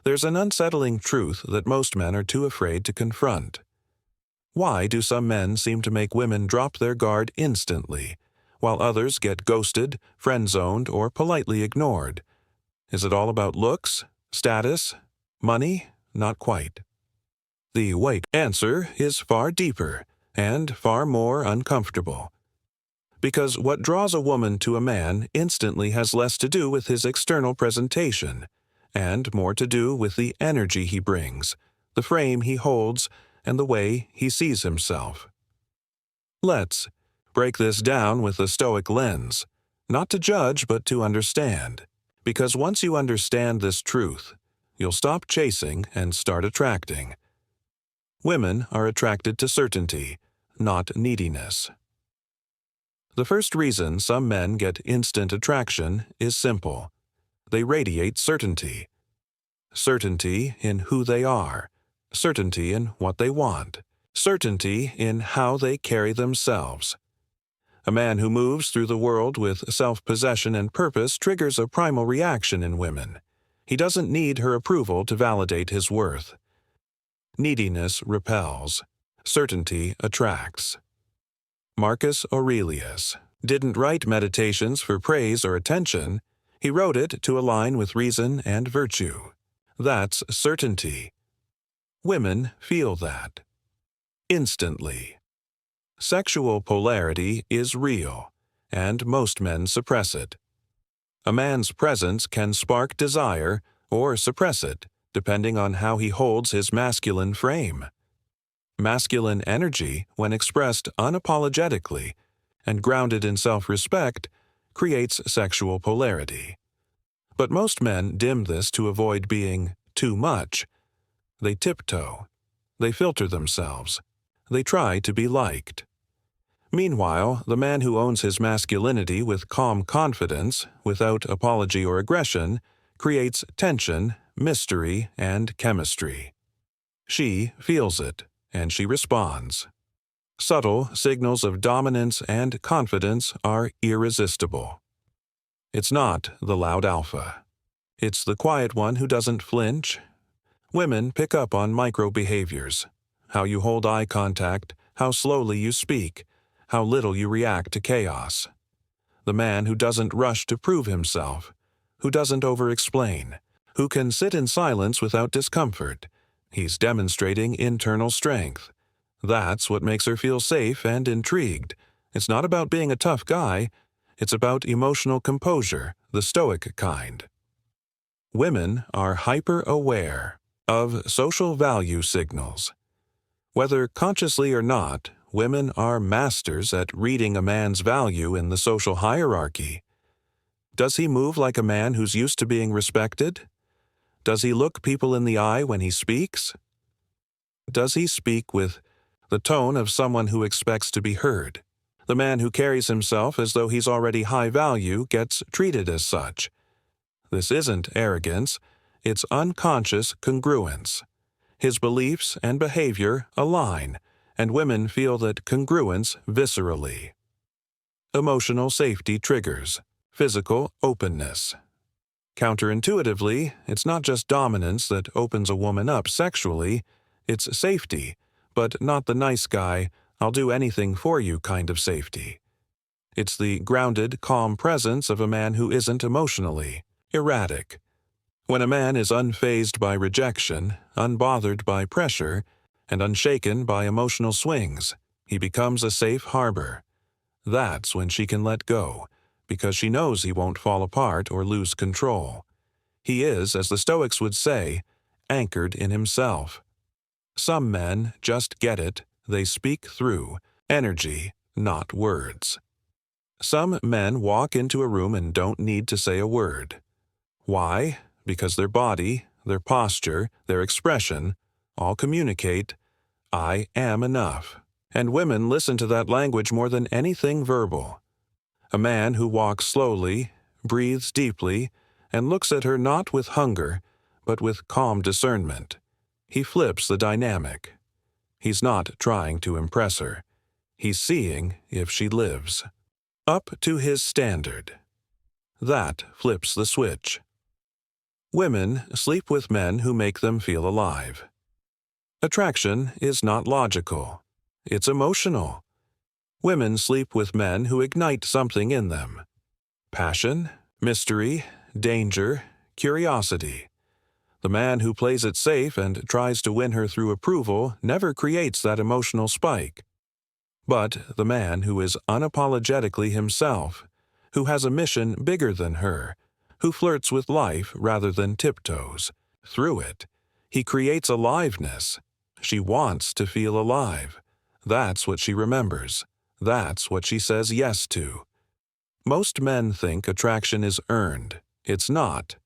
There's an unsettling truth that most men are too afraid to confront. Why do some men seem to make women drop their guard instantly, while others get ghosted, friend-zoned, or politely ignored? Is it all about looks, status, money? Not quite. The wait answer is far deeper and far more uncomfortable. Because what draws a woman to a man instantly has less to do with his external presentation, and more to do with the energy he brings, the frame he holds, and the way he sees himself. Let's break this down with a Stoic lens, not to judge but to understand, because once you understand this truth, you'll stop chasing and start attracting. Women are attracted to certainty, not neediness. The first reason some men get instant attraction is simple. They radiate certainty. Certainty in who they are, certainty in what they want, certainty in how they carry themselves. A man who moves through the world with self-possession and purpose triggers a primal reaction in women. He doesn't need her approval to validate his worth. Neediness repels. Certainty attracts. Marcus Aurelius didn't write Meditations for praise or attention. He wrote it to align with reason and virtue. That's certainty. Women feel that. Instantly. Sexual polarity is real, and most men suppress it. A man's presence can spark desire or suppress it, depending on how he holds his masculine frame. Masculine energy, when expressed unapologetically and grounded in self-respect, creates sexual polarity. But most men dim this to avoid being too much. They tiptoe. They filter themselves. They try to be liked. Meanwhile, the man who owns his masculinity with calm confidence, without apology or aggression, creates tension, mystery, and chemistry. She feels it, and she responds. Subtle signals of dominance and confidence are irresistible. It's not the loud alpha. It's the quiet one who doesn't flinch. Women pick up on micro-behaviors: how you hold eye contact, how slowly you speak, how little you react to chaos. The man who doesn't rush to prove himself, who doesn't over-explain, who can sit in silence without discomfort. He's demonstrating internal strength. That's what makes her feel safe and intrigued. It's not about being a tough guy. It's about emotional composure, the Stoic kind. Women are hyper-aware of social value signals. Whether consciously or not, women are masters at reading a man's value in the social hierarchy. Does he move like a man who's used to being respected? Does he look people in the eye when he speaks? Does he speak with the tone of someone who expects to be heard? The man who carries himself as though he's already high value gets treated as such. This isn't arrogance, it's unconscious congruence. His beliefs and behavior align, and women feel that congruence viscerally. Emotional safety triggers. Physical openness. Counterintuitively, it's not just dominance that opens a woman up sexually, it's safety, but not the nice guy, I'll do anything for you kind of safety. It's the grounded, calm presence of a man who isn't emotionally erratic. When a man is unfazed by rejection, unbothered by pressure, and unshaken by emotional swings, he becomes a safe harbor. That's when she can let go, because she knows he won't fall apart or lose control. He is, as the Stoics would say, anchored in himself. Some men just get it, they speak through energy, not words. Some men walk into a room and don't need to say a word. Why? Because their body, their posture, their expression, all communicate, I am enough. And women listen to that language more than anything verbal. A man who walks slowly, breathes deeply, and looks at her not with hunger, but with calm discernment. He flips the dynamic. He's not trying to impress her. He's seeing if she lives. Up to his standard. That flips the switch. Women sleep with men who make them feel alive. Attraction is not logical. It's emotional. Women sleep with men who ignite something in them. Passion, mystery, danger, curiosity. The man who plays it safe and tries to win her through approval never creates that emotional spike. But the man who is unapologetically himself, who has a mission bigger than her, who flirts with life rather than tiptoes, through it, he creates aliveness. She wants to feel alive. That's what she remembers. That's what she says yes to. Most men think attraction is earned. It's not.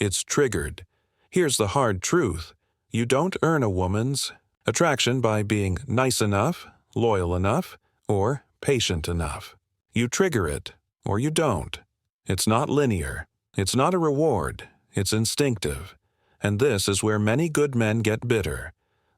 It's triggered. Here's the hard truth. You don't earn a woman's attraction by being nice enough, loyal enough, or patient enough. You trigger it, or you don't. It's not linear. It's not a reward. It's instinctive. And this is where many good men get bitter.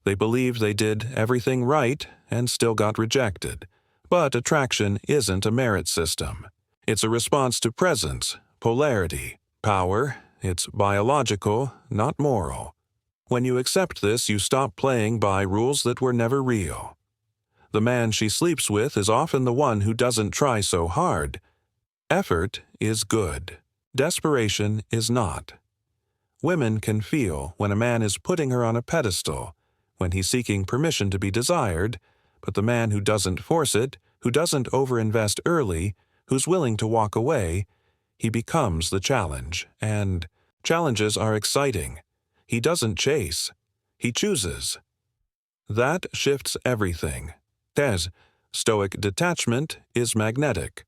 They believe they did everything right and still got rejected. But attraction isn't a merit system. It's a response to presence, polarity, power. It's biological, not moral. When you accept this, you stop playing by rules that were never real. The man she sleeps with is often the one who doesn't try so hard. Effort is good. Desperation is not. Women can feel when a man is putting her on a pedestal, when he's seeking permission to be desired, but the man who doesn't force it, who doesn't overinvest early, who's willing to walk away, he becomes the challenge, and challenges are exciting. He doesn't chase. He chooses. That shifts everything. As Stoic detachment is magnetic.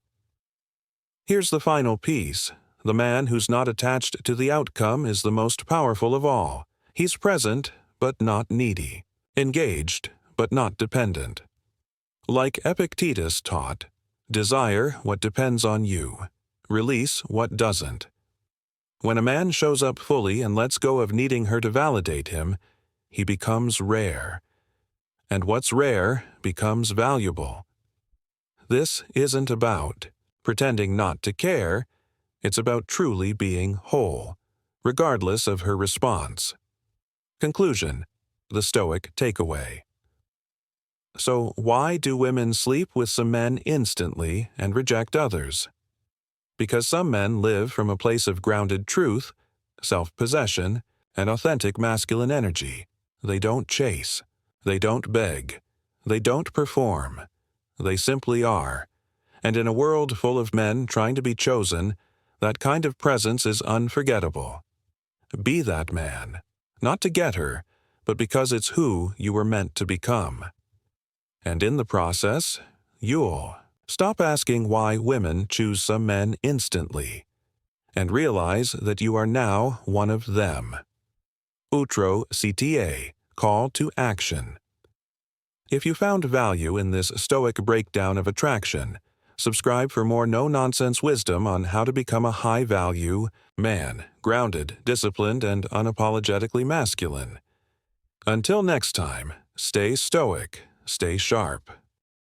Here's the final piece. The man who's not attached to the outcome is the most powerful of all. He's present, but not needy. Engaged, but not dependent. Like Epictetus taught, desire what depends on you. Release what doesn't. When a man shows up fully and lets go of needing her to validate him, he becomes rare. And what's rare becomes valuable. This isn't about pretending not to care. It's about truly being whole, regardless of her response. Conclusion: the Stoic takeaway. So why do women sleep with some men instantly and reject others? Because some men live from a place of grounded truth, self-possession, and authentic masculine energy. They don't chase. They don't beg. They don't perform. They simply are. And in a world full of men trying to be chosen, that kind of presence is unforgettable. Be that man, not to get her, but because it's who you were meant to become. And in the process, you'll stop asking why women choose some men instantly, and realize that you are now one of them. Outro CTA, call to action. If you found value in this Stoic breakdown of attraction, subscribe for more no-nonsense wisdom on how to become a high-value man, grounded, disciplined, and unapologetically masculine. Until next time, stay stoic, stay sharp.